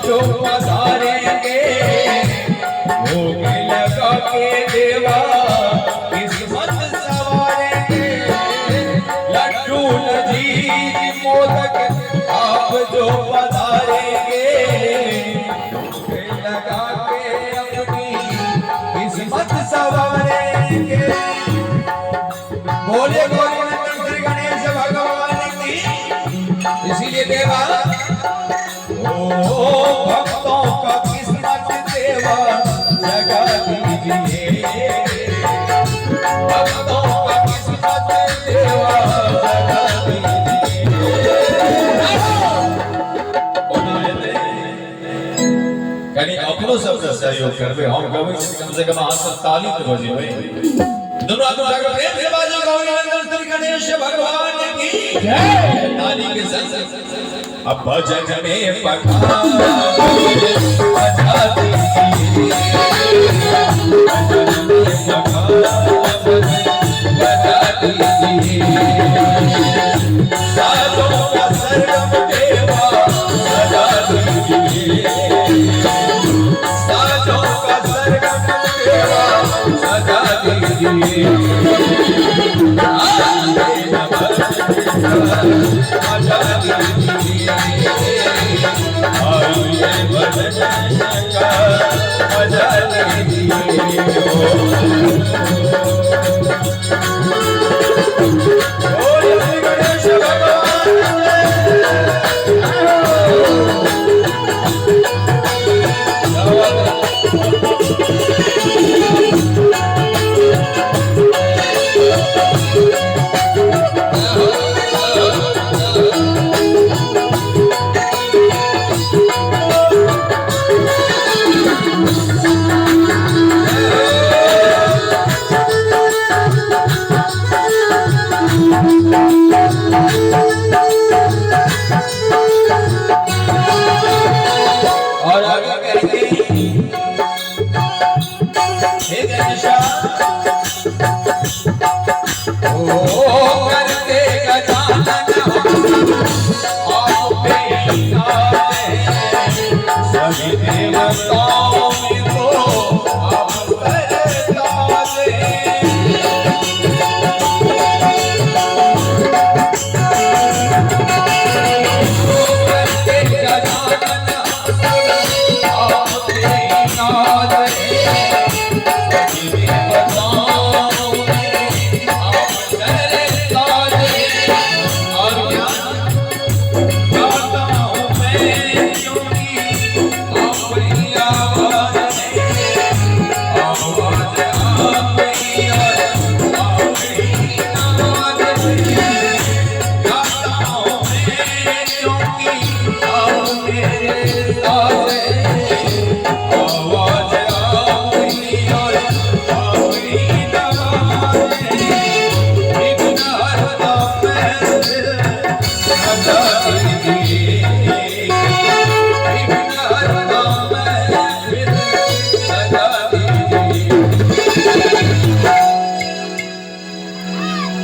जो पधारेंगे भोग लगा के देवा किस्मत सवारेंगे। लड्डू लजीज मोदक आप जो पधारेंगे भोग लगा के अपनी किस्मत सवारेंगे। बोले बोले श्री गणेश भगवान की। इसीलिए देवा भक्तों का किस्मत देवा जगा दीजिए। भक्तों का किस्मत देवा जगा दीजिए। कहीं अपनो सबसे सहयोग करबे हम गवे कम से कम हाथ ताली तो बजे भाई। दोनों हाथ उठा कर प्रेम से बाजो गौरी श्री गणेश भगवान की जय। ताली के संग अब भजन में पखा बजा दीजिए। भजन में पखा बजा दीजिए। साधों का सरगम देवा सजा दीजिए। साधों का सरगम देवा सजा दीजिए। बजा दीजिए।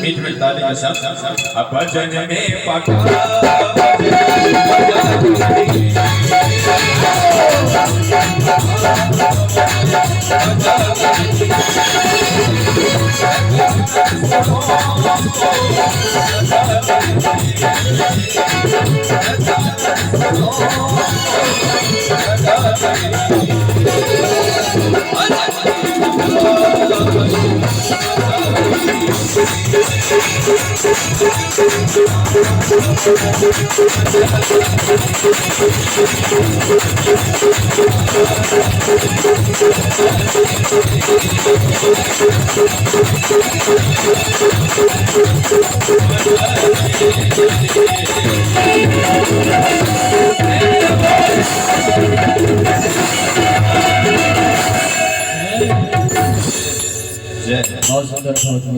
मीठ मीठ ताली के साथ अब भजन में पका बहुत सुंदर